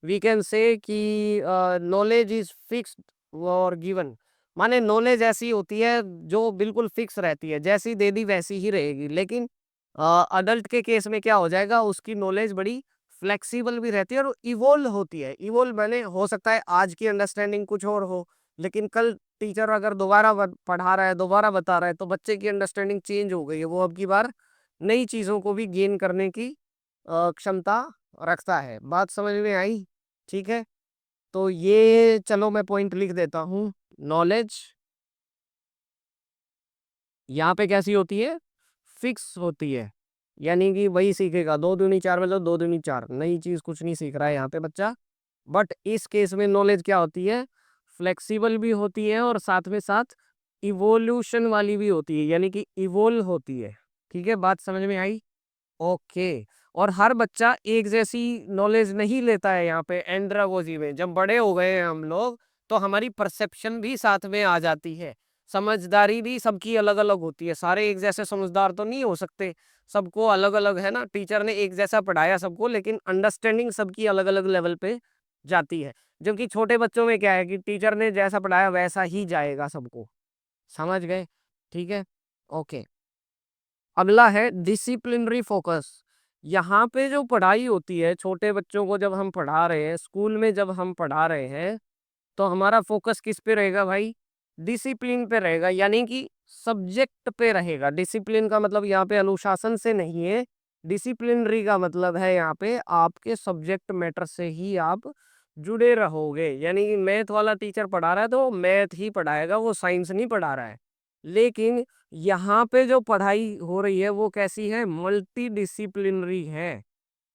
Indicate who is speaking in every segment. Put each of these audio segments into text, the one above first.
Speaker 1: We can say कि knowledge is fixed और given. माने नॉलेज ऐसी होती है जो बिल्कुल फिक्स रहती है, जैसी दे दी वैसी ही रहेगी। लेकिन अडल्ट के केस में क्या हो जाएगा, उसकी नॉलेज बड़ी फ्लेक्सिबल भी रहती है और इवोल्व होती है। इवोल्व मैंने हो सकता है आज की अंडरस्टैंडिंग कुछ और हो, लेकिन कल टीचर अगर दोबारा पढ़ा रहा है, दोबारा बता रहा है, तो बच्चे की अंडरस्टैंडिंग चेंज हो गई है। वो अब की बार नई चीजों को भी गेन करने की क्षमता रखता है। बात समझ में आई? ठीक है, तो ये चलो मैं पॉइंट लिख देता हूँ। नॉलेज यहाँ पे कैसी होती है, फिक्स होती है। यानी कि वही सीखेगा, दो दूनी चार मतलब दो दूनी चार, नई चीज कुछ नहीं सीख रहा है यहाँ पे बच्चा। बट इस केस में नॉलेज क्या होती है, फ्लेक्सिबल भी होती है और साथ में साथ इवोल्यूशन वाली भी होती है, यानी कि इवोल्व होती है। ठीक है, बात समझ में आई? ओके। और हर बच्चा एक जैसी नॉलेज नहीं लेता है यहाँ पे एंड्रागोजी में। जब बड़े हो गए हैं हम लोग, तो हमारी परसेप्शन भी साथ में आ जाती है। समझदारी भी सबकी अलग अलग होती है, सारे एक जैसे समझदार तो नहीं हो सकते। सबको अलग अलग है ना, टीचर ने एक जैसा पढ़ाया सबको, लेकिन अंडरस्टैंडिंग सबकी अलग अलग लेवल पे जाती है। जबकि छोटे बच्चों में क्या है कि टीचर ने जैसा पढ़ाया वैसा ही जाएगा सबको। समझ गए? ठीक है, ओके। अगला है डिसिप्लिनरी फोकस। यहाँ पे जो पढ़ाई होती है, छोटे बच्चों को जब हम पढ़ा रहे हैं, स्कूल में जब हम पढ़ा रहे हैं, तो हमारा फोकस किस पे रहेगा भाई? डिसिप्लिन पे रहेगा, यानी कि सब्जेक्ट पे रहेगा। डिसिप्लिन का मतलब यहाँ पे अनुशासन से नहीं है। डिसिप्लिनरी का मतलब है यहाँ पे आपके सब्जेक्ट मैटर से ही आप जुड़े रहोगे। यानी कि मैथ वाला टीचर पढ़ा रहा है तो मैथ ही पढ़ाएगा, वो साइंस नहीं पढ़ा रहा है। लेकिन यहाँ पे जो पढ़ाई हो रही है वो कैसी है, मल्टी डिसिप्लिनरी है।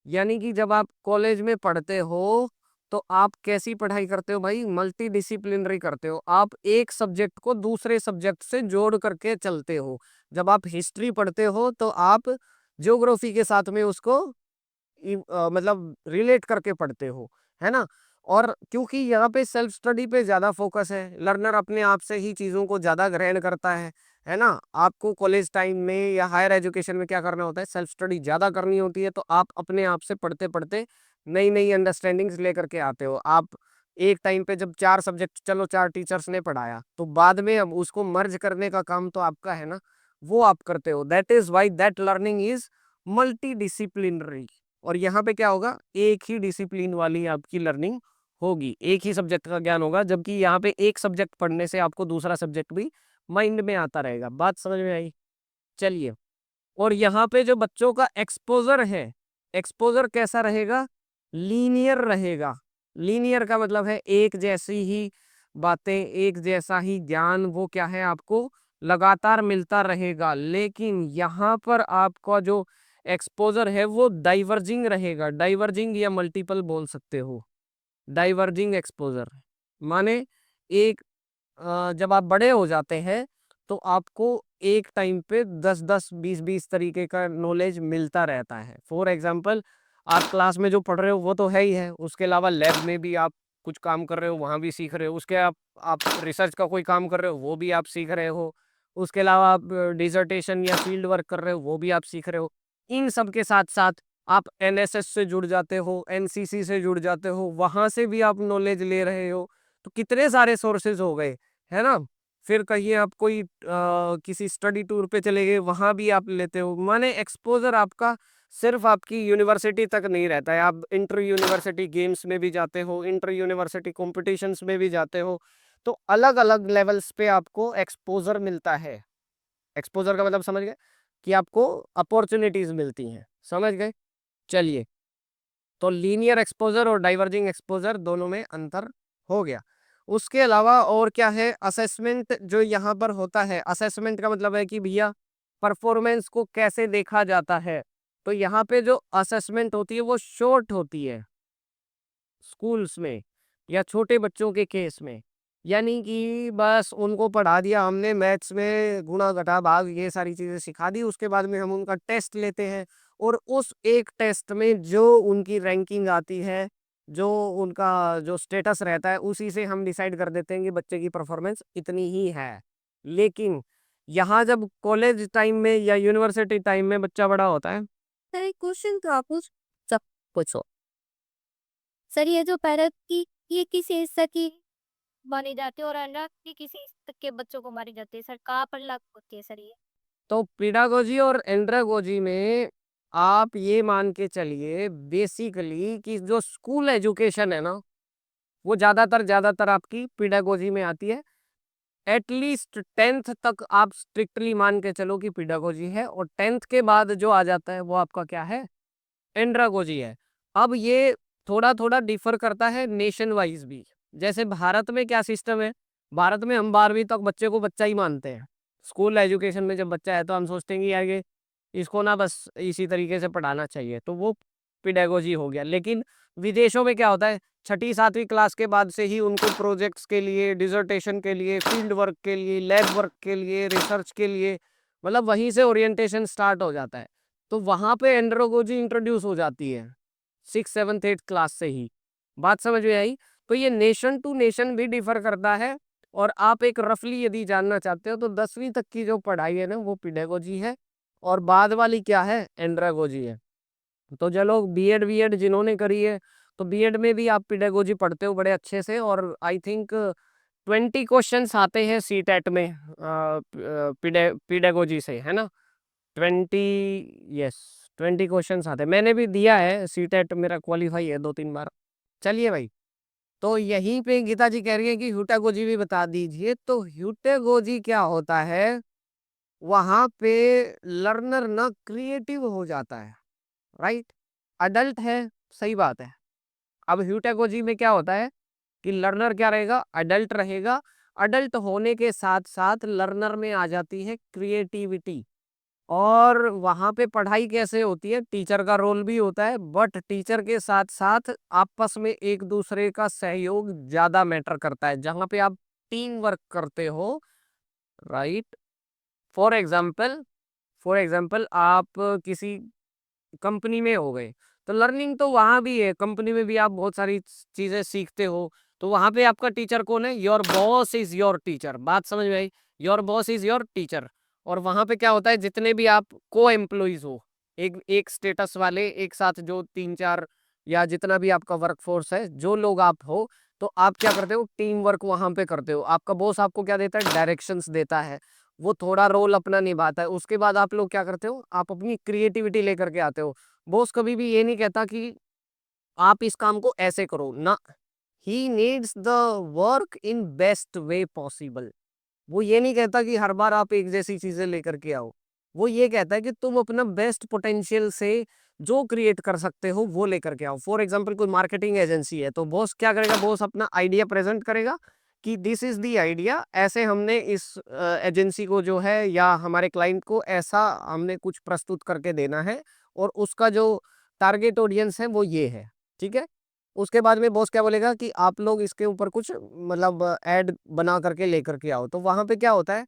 Speaker 1: यानी कि जब आप कॉलेज में पढ़ते हो, तो आप कैसी पढ़ाई करते हो भाई? मल्टी डिसिप्लिनरी करते हो। आप एक सब्जेक्ट को दूसरे सब्जेक्ट से जोड़ करके चलते हो। जब आप हिस्ट्री पढ़ते हो तो आप ज्योग्राफी के साथ में उसको मतलब रिलेट करके पढ़ते हो, है ना। और क्योंकि यहाँ पे सेल्फ स्टडी पे ज्यादा फोकस है, लर्नर अपने आप से ही चीजों को ज्यादा ग्रहण करता है ना। आपको कॉलेज टाइम में या हायर एजुकेशन में क्या करना होता है, सेल्फ स्टडी ज्यादा करनी होती है। तो आप अपने आप से पढ़ते पढ़ते नई नई अंडरस्टैंडिंग्स लेकर के आते हो। आप एक टाइम पे जब चार सब्जेक्ट, चलो चार टीचर्स ने पढ़ाया, तो बाद में अब उसको मर्ज करने का काम तो आपका है ना, वो आप करते हो। That is why that learning is multidisciplinary. और यहाँ पे क्या होगा, एक ही डिसिप्लिन वाली आपकी लर्निंग होगी, एक ही सब्जेक्ट का ज्ञान होगा। जबकि यहाँ पे एक सब्जेक्ट पढ़ने से आपको दूसरा सब्जेक्ट भी माइंड में आता रहेगा। बात समझ में आई? चलिए। और यहाँ पे जो बच्चों का एक्सपोजर है, एक्सपोजर कैसा रहेगा? लीनियर रहेगा। लीनियर का मतलब है एक जैसी ही बातें, एक जैसा ही ज्ञान, वो क्या है, आपको लगातार मिलता रहेगा। लेकिन यहाँ पर आपका जो एक्सपोजर है वो डाइवर्जिंग रहेगा। डाइवर्जिंग या मल्टीपल बोल सकते हो। डाइवर्जिंग एक्सपोजर माने एक जब आप बड़े हो जाते हैं, तो आपको एक टाइम पे 10-10 20-20 तरीके का नॉलेज मिलता रहता है। फॉर एग्जाम्पल, आप क्लास में जो पढ़ रहे हो वो तो है ही है, उसके अलावा लैब में भी आप कुछ काम कर रहे हो, वहां भी सीख रहे हो। उसके आप रिसर्च का कोई काम कर रहे हो, वो भी आप सीख रहे हो। उसके अलावा आप डिसर्टेशन या फील्ड वर्क कर रहे हो, वो भी आप सीख रहे हो। इन सब के साथ साथ आप एनएसएस से जुड़ जाते हो, एनसीसी से जुड़ जाते हो, वहां से भी आप नॉलेज ले रहे हो। तो कितने सारे सोर्सेज हो गए, है ना। फिर कहिए आप कोई किसी स्टडी टूर पे चले गए, वहां भी आप लेते हो। माने एक्सपोजर आपका सिर्फ आपकी यूनिवर्सिटी तक नहीं रहता है, आप इंटर यूनिवर्सिटी गेम्स में भी जाते हो, इंटर यूनिवर्सिटी कॉम्पिटिशन्स में भी जाते हो। तो अलग अलग लेवल्स पे आपको एक्सपोजर मिलता है। एक्सपोजर का मतलब समझ गए, कि आपको अपॉर्चुनिटीज मिलती हैं। समझ गए? चलिए। तो लीनियर एक्सपोजर और डाइवर्जिंग एक्सपोजर दोनों में अंतर हो गया। उसके अलावा और क्या है, असेसमेंट जो यहाँ पर होता है। असेसमेंट का मतलब है कि भैया परफॉर्मेंस को कैसे देखा जाता है। तो यहाँ पे जो असेसमेंट होती है वो शॉर्ट होती है स्कूल्स में या छोटे बच्चों के केस में। यानी कि बस उनको पढ़ा दिया हमने, मैथ्स में गुणा घटा भाग ये सारी चीजें सिखा दी, उसके बाद में हम उनका टेस्ट लेते हैं। और उस एक टेस्ट में जो उनकी रैंकिंग आती है, जो उनका जो स्टेटस रहता है, उसी से हम डिसाइड कर देते हैं कि बच्चे की परफॉर्मेंस इतनी ही है। लेकिन यहाँ जब कॉलेज टाइम में या यूनिवर्सिटी टाइम में बच्चा बड़ा होता है, क्वेश्चन का पूछ सब पूछो।
Speaker 2: सर ये जो पैरट की ये किस एज तक की मानी जाती है और एंड्रा की किस एज तक के बच्चों को मारी जाती है सर? कहाँ पर लागू होती है सर ये?
Speaker 1: तो पीडागोजी और एंड्रागोजी में आप ये मान के चलिए बेसिकली कि जो स्कूल एजुकेशन है ना, वो ज्यादातर आपकी पीडागोजी में आती है। एटलीस्ट 10th तक आप स्ट्रिक्टली मान के चलो कि पीडागोजी है, और 10th के बाद जो आ जाता है वो आपका क्या है, एंड्रागोजी है। अब ये थोड़ा थोड़ा डिफर करता है नेशन वाइज भी। जैसे भारत में क्या सिस्टम है, भारत में हम 12वीं तक बच्चे को बच्चा ही मानते हैं। स्कूल एजुकेशन में जब बच्चा है तो हम सोचते हैं कि यार ये इसको ना बस इसी तरीके से पढ़ाना चाहिए, तो वो पिडागोजी हो गया। लेकिन विदेशों में क्या होता है, छठी सातवीं क्लास के बाद से ही उनको प्रोजेक्ट्स के लिए, डिसर्टेशन के लिए, फील्ड वर्क के लिए, लैब वर्क के लिए, रिसर्च के लिए, मतलब वहीं से ओरिएंटेशन स्टार्ट हो जाता है। तो वहां पे एंड्रोगोजी इंट्रोड्यूस हो जाती है 6th 7th 8th क्लास से ही। बात समझ में आई? तो ये नेशन टू नेशन भी डिफर करता है। और आप एक रफली यदि जानना चाहते हो तो 10वीं तक की जो पढ़ाई है ना वो पिडागोजी है, और बाद वाली क्या है, एंड्रागोजी है। तो चलो बीएड बीएड जिन्होंने करी है, तो बीएड में भी आप पिडागोजी पढ़ते हो बड़े अच्छे से, और आई थिंक 20 क्वेश्चंस आते हैं सीटेट में पिडागोजी से, है ना? 20, यस, 20 क्वेश्चंस आते हैं। मैंने भी दिया है सीटेट, मेरा क्वालिफाई है 2 3 बार। चलिए भाई, तो यहीं पे गीता जी कह रही है कि ह्यूटागोजी भी बता दीजिए। तो ह्यूटागोजी क्या होता है, वहां पे लर्नर ना क्रिएटिव हो जाता है, राइट? अडल्ट है, सही बात है। अब ह्यूटागोजी में क्या होता है कि लर्नर क्या रहेगा, अडल्ट रहेगा। अडल्ट होने के साथ साथ लर्नर में आ जाती है क्रिएटिविटी। और वहां पे पढ़ाई कैसे होती है, टीचर का रोल भी होता है, बट टीचर के साथ साथ आपस में एक दूसरे का सहयोग ज्यादा मैटर करता है, जहां पे आप टीम वर्क करते हो, राइट? फॉर एग्जाम्पल, आप किसी कंपनी में हो गए, तो लर्निंग तो वहां भी है, कंपनी में भी आप बहुत सारी चीजें सीखते हो। तो वहां पे आपका टीचर कौन है, your boss is your teacher. बात समझ में आई? Your boss is your teacher. और वहां पे क्या होता है, जितने भी आप को एम्प्लॉइज हो, एक एक स्टेटस वाले एक साथ, जो 3 4 या जितना भी आपका वर्कफोर्स है, जो लोग आप हो, तो आप क्या करते हो, टीम वर्क वहां पे करते हो। आपका बॉस आपको क्या देता है, डायरेक्शंस देता है, वो थोड़ा रोल अपना निभाता है। उसके बाद आप लोग क्या करते हो, आप अपनी क्रिएटिविटी लेकर के आते हो। बॉस कभी भी ये नहीं कहता कि आप इस काम को ऐसे करो ना, he needs the work in best way possible. वो ये नहीं कहता कि हर बार आप एक जैसी चीजें लेकर के आओ। वो ये कहता है कि तुम अपना बेस्ट पोटेंशियल से जो क्रिएट कर सकते हो वो लेकर के आओ। फॉर एग्जांपल कोई मार्केटिंग एजेंसी है, तो बॉस क्या करेगा, बॉस अपना आइडिया प्रेजेंट करेगा कि दिस इज द आइडिया, ऐसे हमने इस एजेंसी को जो है या हमारे क्लाइंट को ऐसा हमने कुछ प्रस्तुत करके देना है, और उसका जो टारगेट ऑडियंस है वो ये है, ठीक है? उसके बाद में बॉस क्या बोलेगा कि आप लोग इसके ऊपर कुछ मतलब ऐड बना करके लेकर के आओ। तो वहां पे क्या होता है,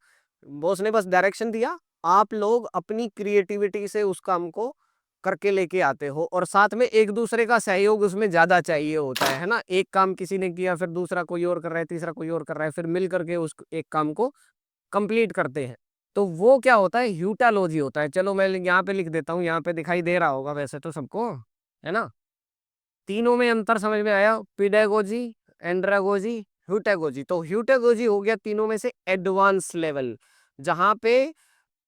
Speaker 1: बॉस ने बस डायरेक्शन दिया, आप लोग अपनी क्रिएटिविटी से उस काम को करके लेके आते हो, और साथ में एक दूसरे का सहयोग उसमें ज्यादा चाहिए होता है ना? एक काम किसी ने किया, फिर दूसरा कोई और कर रहा है, तीसरा कोई और कर रहा है, फिर मिल करके उस एक काम को कंप्लीट करते हैं। तो वो क्या होता है, ह्यूटालॉजी होता है। चलो मैं यहाँ पे लिख देता हूँ, यहाँ पे दिखाई दे रहा होगा वैसे तो सबको, है ना? तीनों में अंतर समझ में आया, पिडागोजी, एंड्रागोजी, ह्यूटागोजी। तो ह्यूटागोजी हो गया तीनों में से एडवांस लेवल, जहां पे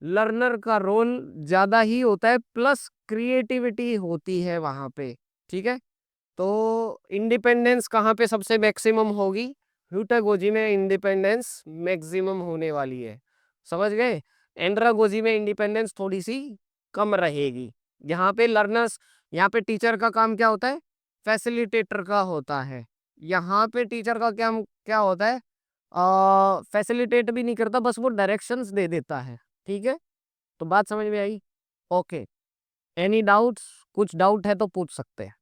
Speaker 1: लर्नर का रोल ज्यादा ही होता है, प्लस क्रिएटिविटी होती है वहां पे, ठीक है? तो इंडिपेंडेंस कहाँ पे सबसे मैक्सिमम होगी, ह्यूटागोजी में इंडिपेंडेंस मैक्सिमम होने वाली है, समझ गए? एंड्रागोजी में इंडिपेंडेंस थोड़ी सी कम रहेगी। यहाँ पे लर्नर्स, यहाँ पे टीचर का काम क्या होता है, फैसिलिटेटर का होता है। यहाँ पे टीचर का क्या क्या होता है, फैसिलिटेट भी नहीं करता, बस वो डायरेक्शंस दे देता है, ठीक है? तो बात समझ में आई? Okay, any doubts? कुछ डाउट है तो पूछ सकते हैं।